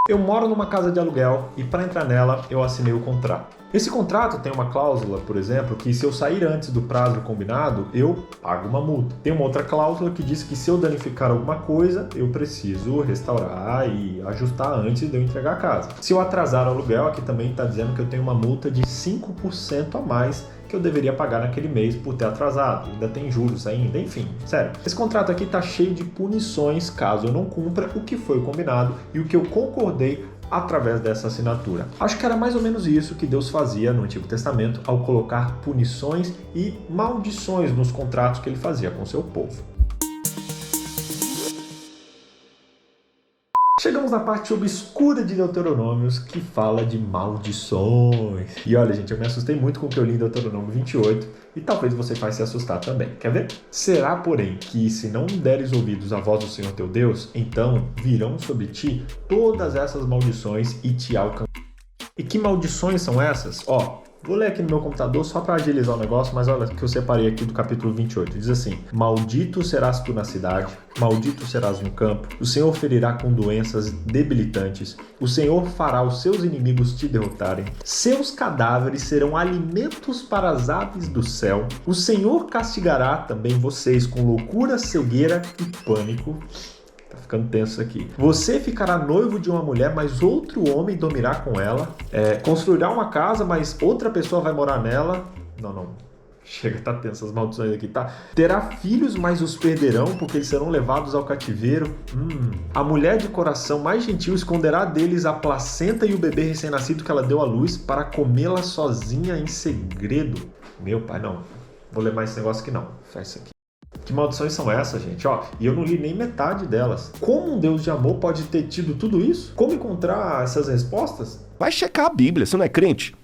Eu moro numa casa de aluguel e para entrar nela eu assinei o contrato. Esse contrato tem uma cláusula, por exemplo, que se eu sair antes do prazo combinado, eu pago uma multa. Tem uma outra cláusula que diz que se eu danificar alguma coisa, eu preciso restaurar e ajustar antes de eu entregar a casa. Se eu atrasar o aluguel, aqui também está dizendo que eu tenho uma multa de 5% a mais que eu deveria pagar naquele mês por ter atrasado. Ainda tem juros ainda, enfim, sério. Esse contrato aqui está cheio de punições caso eu não cumpra o que foi combinado e o que eu concordei através dessa assinatura. Acho que era mais ou menos isso que Deus fazia no Antigo Testamento ao colocar punições e maldições nos contratos que ele fazia com seu povo. Chegamos na parte obscura de Deuteronômios que fala de maldições. E olha, gente, eu me assustei muito com o que eu li em Deuteronômio 28 e talvez você vai se assustar também. Quer ver? Será, porém, que se não deres ouvidos à voz do Senhor teu Deus, então virão sobre ti todas essas maldições e te alcançarão. E que maldições são essas? Vou ler aqui no meu computador só para agilizar o negócio, mas olha o que eu separei aqui do capítulo 28. Diz assim: maldito serás tu na cidade, maldito serás no campo, o Senhor ferirá com doenças debilitantes, o Senhor fará os seus inimigos te derrotarem, seus cadáveres serão alimentos para as aves do céu, o Senhor castigará também vocês com loucura, cegueira e pânico. Ficando tenso aqui. Você ficará noivo de uma mulher, mas outro homem dormirá com ela. Construirá uma casa, mas outra pessoa vai morar nela. Não. Chega, tá tenso as maldições aqui, tá? Terá filhos, mas os perderão, porque eles serão levados ao cativeiro. A mulher de coração mais gentil esconderá deles a placenta e o bebê recém-nascido que ela deu à luz para comê-la sozinha em segredo. Meu pai, não. Vou ler mais esse negócio aqui não. Fecha isso aqui. Que maldições são essas, gente? E eu não li nem metade delas. Como um Deus de amor pode ter tido tudo isso? Como encontrar essas respostas? Vai checar a Bíblia, você não é crente?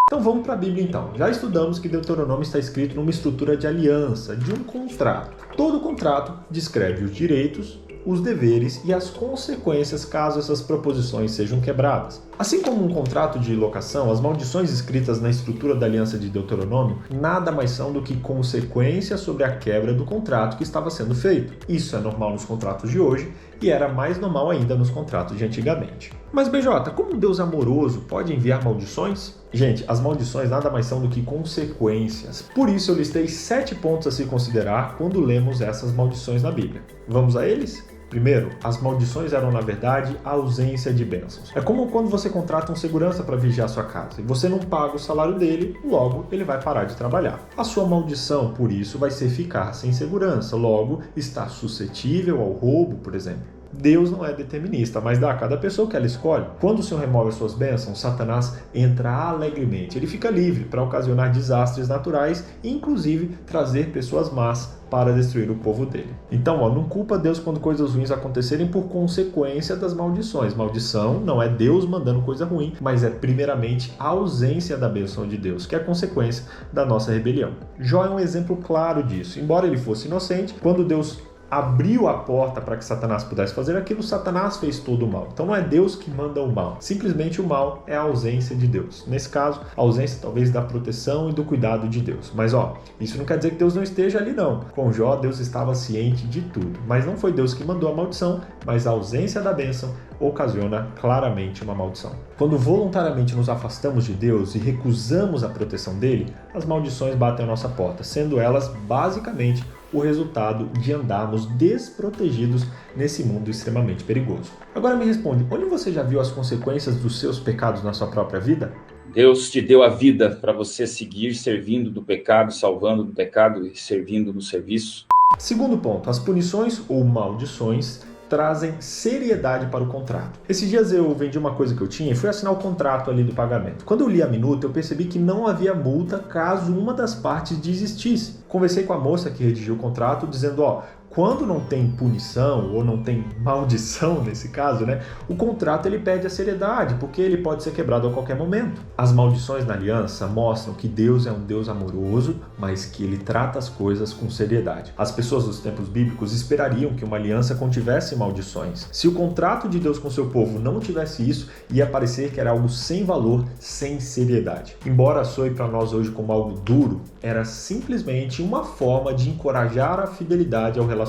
Então vamos para a Bíblia então. Já estudamos que Deuteronômio está escrito numa estrutura de aliança, de um contrato. Todo contrato descreve os direitos, os deveres e as consequências caso essas proposições sejam quebradas. Assim como um contrato de locação, as maldições escritas na estrutura da aliança de Deuteronômio nada mais são do que consequências sobre a quebra do contrato que estava sendo feito. Isso é normal nos contratos de hoje e era mais normal ainda nos contratos de antigamente. Mas BJ, como um Deus amoroso pode enviar maldições? Gente, as maldições nada mais são do que consequências. Por isso eu listei 7 pontos a se considerar quando lemos essas maldições na Bíblia. Vamos a eles? Primeiro, as maldições eram, na verdade, a ausência de bênçãos. É como quando você contrata um segurança para vigiar sua casa e você não paga o salário dele, logo ele vai parar de trabalhar. A sua maldição, por isso, vai ser ficar sem segurança, logo está suscetível ao roubo, por exemplo. Deus não é determinista, mas dá a cada pessoa que ela escolhe. Quando o Senhor remove as suas bênçãos, Satanás entra alegremente. Ele fica livre para ocasionar desastres naturais e, inclusive, trazer pessoas más para destruir o povo dele. Então, não culpa Deus quando coisas ruins acontecerem por consequência das maldições. Maldição não é Deus mandando coisa ruim, mas é primeiramente a ausência da bênção de Deus, que é a consequência da nossa rebelião. Jó é um exemplo claro disso. Embora ele fosse inocente, quando Deus abriu a porta para que Satanás pudesse fazer aquilo, Satanás fez todo o mal. Então não é Deus que manda o mal. Simplesmente o mal é a ausência de Deus. Nesse caso, a ausência talvez da proteção e do cuidado de Deus. Mas isso não quer dizer que Deus não esteja ali não. Com Jó, Deus estava ciente de tudo. Mas não foi Deus que mandou a maldição, mas a ausência da bênção ocasiona claramente uma maldição. Quando voluntariamente nos afastamos de Deus e recusamos a proteção dele, as maldições batem à nossa porta, sendo elas basicamente o resultado de andarmos desprotegidos nesse mundo extremamente perigoso. Agora me responde, onde você já viu as consequências dos seus pecados na sua própria vida? Deus te deu a vida para você seguir servindo do pecado, salvando do pecado e servindo no serviço. Segundo ponto, as punições ou maldições trazem seriedade para o contrato. Esses dias eu vendi uma coisa que eu tinha e fui assinar o contrato ali do pagamento. Quando eu li a minuta, eu percebi que não havia multa caso uma das partes desistisse. Conversei com a moça que redigiu o contrato dizendo, quando não tem punição ou não tem maldição nesse caso, o contrato ele perde a seriedade, porque ele pode ser quebrado a qualquer momento. As maldições na aliança mostram que Deus é um Deus amoroso, mas que ele trata as coisas com seriedade. As pessoas dos tempos bíblicos esperariam que uma aliança contivesse maldições. Se o contrato de Deus com seu povo não tivesse isso, ia parecer que era algo sem valor, sem seriedade. Embora soe para nós hoje como algo duro, era simplesmente uma forma de encorajar a fidelidade ao relacionamento.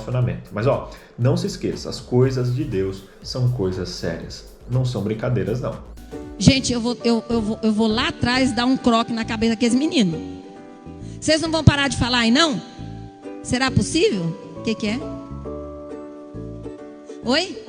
Mas não se esqueça, as coisas de Deus são coisas sérias. não são brincadeiras não. Gente, eu vou lá atrás dar um croque na cabeça daqueles meninos. Vocês não vão parar de falar aí, não? Será possível? O que é? Oi?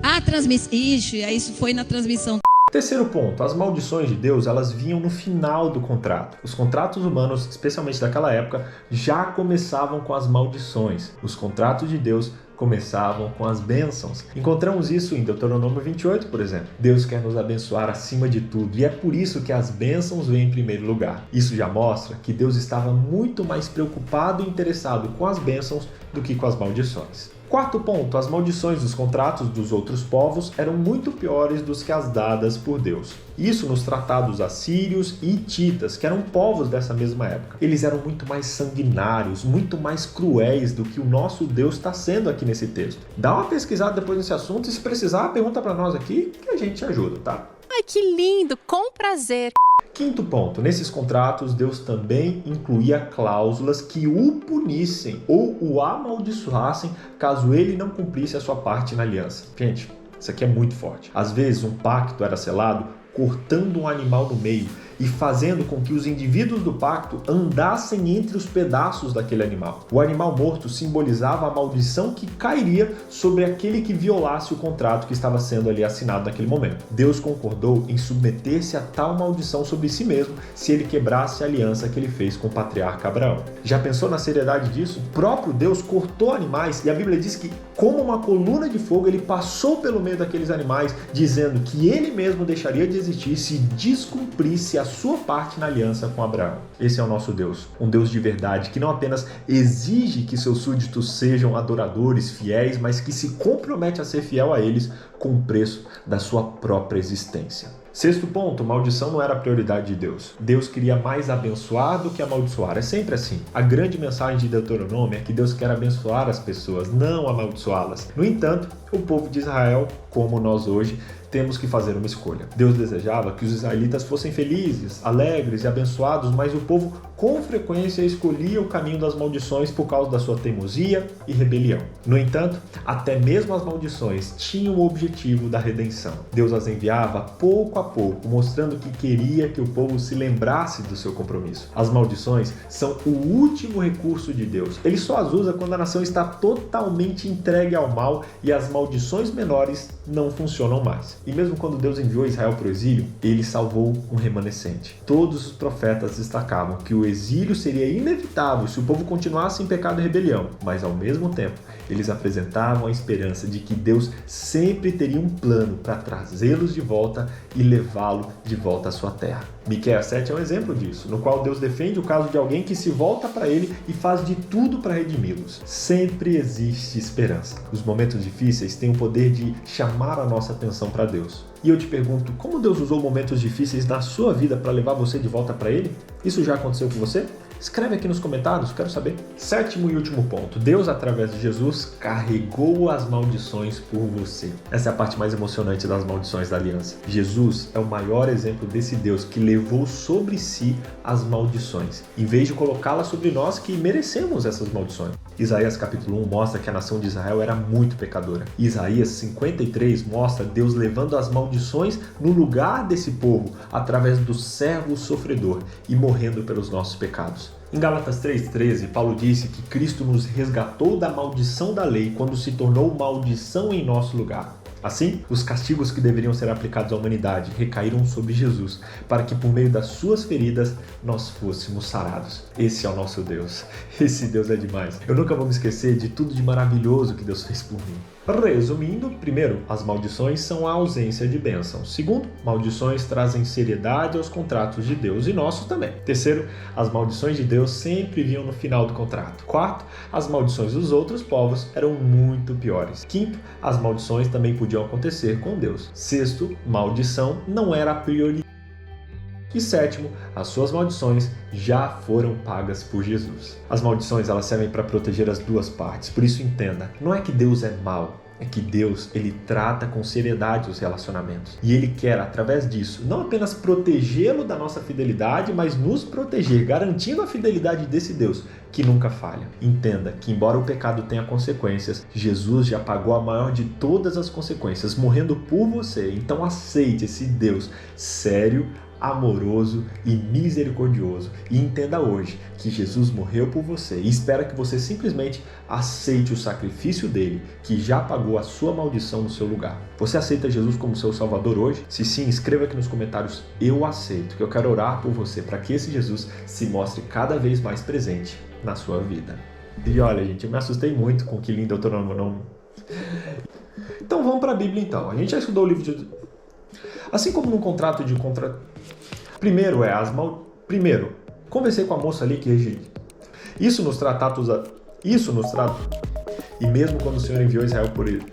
A transmissão. Ixi, isso foi na transmissão. Terceiro ponto, as maldições de Deus, elas vinham no final do contrato. Os contratos humanos, especialmente daquela época, já começavam com as maldições. Os contratos de Deus começavam com as bênçãos. Encontramos isso em Deuteronômio 28, por exemplo. Deus quer nos abençoar acima de tudo e é por isso que as bênçãos vêm em primeiro lugar. Isso já mostra que Deus estava muito mais preocupado e interessado com as bênçãos do que com as maldições. Quarto ponto, as maldições dos contratos dos outros povos eram muito piores do que as dadas por Deus. Isso nos tratados assírios e hititas, que eram povos dessa mesma época. Eles eram muito mais sanguinários, muito mais cruéis do que o nosso Deus está sendo aqui nesse texto. Dá uma pesquisada depois nesse assunto e se precisar, pergunta para nós aqui que a gente te ajuda, tá? Ai, que lindo! Com prazer! Quinto ponto, nesses contratos Deus também incluía cláusulas que o punissem ou o amaldiçoassem caso ele não cumprisse a sua parte na aliança. Gente, isso aqui é muito forte. Às vezes um pacto era selado cortando um animal no meio e fazendo com que os indivíduos do pacto andassem entre os pedaços daquele animal. O animal morto simbolizava a maldição que cairia sobre aquele que violasse o contrato que estava sendo ali assinado naquele momento. Deus concordou em submeter-se a tal maldição sobre si mesmo se ele quebrasse a aliança que ele fez com o patriarca Abraão. Já pensou na seriedade disso? O próprio Deus cortou animais e a Bíblia diz que, como uma coluna de fogo, ele passou pelo meio daqueles animais, dizendo que ele mesmo deixaria de existir se descumprisse a sua parte na aliança com Abraão. Esse é o nosso Deus, um Deus de verdade, que não apenas exige que seus súditos sejam adoradores, fiéis, mas que se compromete a ser fiel a eles com o preço da sua própria existência. Sexto ponto, maldição não era a prioridade de Deus. Deus queria mais abençoar do que amaldiçoar. É sempre assim. A grande mensagem de Deuteronômio é que Deus quer abençoar as pessoas, não amaldiçoá-las. No entanto, o povo de Israel, como nós hoje, temos que fazer uma escolha. Deus desejava que os israelitas fossem felizes, alegres e abençoados, mas o povo com frequência escolhia o caminho das maldições por causa da sua teimosia e rebelião. No entanto, até mesmo as maldições tinham o objetivo da redenção. Deus as enviava pouco a pouco, mostrando que queria que o povo se lembrasse do seu compromisso. As maldições são o último recurso de Deus. Ele só as usa quando a nação está totalmente entregue ao mal e as maldições menores não funcionam mais. E mesmo quando Deus enviou Israel para o exílio, ele salvou um remanescente. Todos os profetas destacavam que o exílio seria inevitável se o povo continuasse em pecado e rebelião, mas ao mesmo tempo eles apresentavam a esperança de que Deus sempre teria um plano para trazê-los de volta e levá-lo de volta à sua terra. Miqueias 7 é um exemplo disso, no qual Deus defende o caso de alguém que se volta para ele e faz de tudo para redimi-los. Sempre existe esperança. Os momentos difíceis têm o poder de chamar a nossa atenção para Deus. E eu te pergunto, como Deus usou momentos difíceis na sua vida para levar você de volta para ele? Isso já aconteceu com você? Escreve aqui nos comentários, quero saber. Sétimo e último ponto. Deus, através de Jesus, carregou as maldições por você. Essa é a parte mais emocionante das maldições da aliança. Jesus é o maior exemplo desse Deus que levou sobre si as maldições, em vez de colocá-las sobre nós que merecemos essas maldições. Isaías capítulo 1 mostra que a nação de Israel era muito pecadora. Isaías 53 mostra Deus levando as maldições no lugar desse povo, através do servo sofredor e morrendo pelos nossos pecados. Em Gálatas 3,13, Paulo disse que Cristo nos resgatou da maldição da lei quando se tornou maldição em nosso lugar. Assim, os castigos que deveriam ser aplicados à humanidade recaíram sobre Jesus, para que por meio das suas feridas nós fôssemos sarados. Esse é o nosso Deus. Esse Deus é demais. Eu nunca vou me esquecer de tudo de maravilhoso que Deus fez por mim. Resumindo, primeiro, as maldições são a ausência de bênção. Segundo, maldições trazem seriedade aos contratos de Deus e nossos também. Terceiro, as maldições de Deus sempre vinham no final do contrato. Quarto, as maldições dos outros povos eram muito piores. Quinto, as maldições também podiam acontecer com Deus. Sexto, maldição não era a prioridade. E sétimo, as suas maldições já foram pagas por Jesus. As maldições elas servem para proteger as duas partes, por isso entenda, não é que Deus é mau, é que Deus, ele trata com seriedade os relacionamentos. E ele quer, através disso, não apenas protegê-lo da nossa fidelidade, mas nos proteger, garantindo a fidelidade desse Deus que nunca falha. Entenda que, embora o pecado tenha consequências, Jesus já pagou a maior de todas as consequências, morrendo por você. Então aceite esse Deus sério, amoroso e misericordioso. E entenda hoje que Jesus morreu por você e espera que você simplesmente aceite o sacrifício dele, que já pagou a sua maldição no seu lugar. Você aceita Jesus como seu Salvador hoje? Se sim, escreva aqui nos comentários, eu aceito, que eu quero orar por você para que esse Jesus se mostre cada vez mais presente na sua vida. E olha, gente, eu me assustei muito com o que li em Deuteronômio. Então vamos para a Bíblia então. A gente já estudou o livro de... Assim como num contrato de Primeiro, conversei com a moça ali que isso nos tratados. E mesmo quando o Senhor enviou Israel por ele.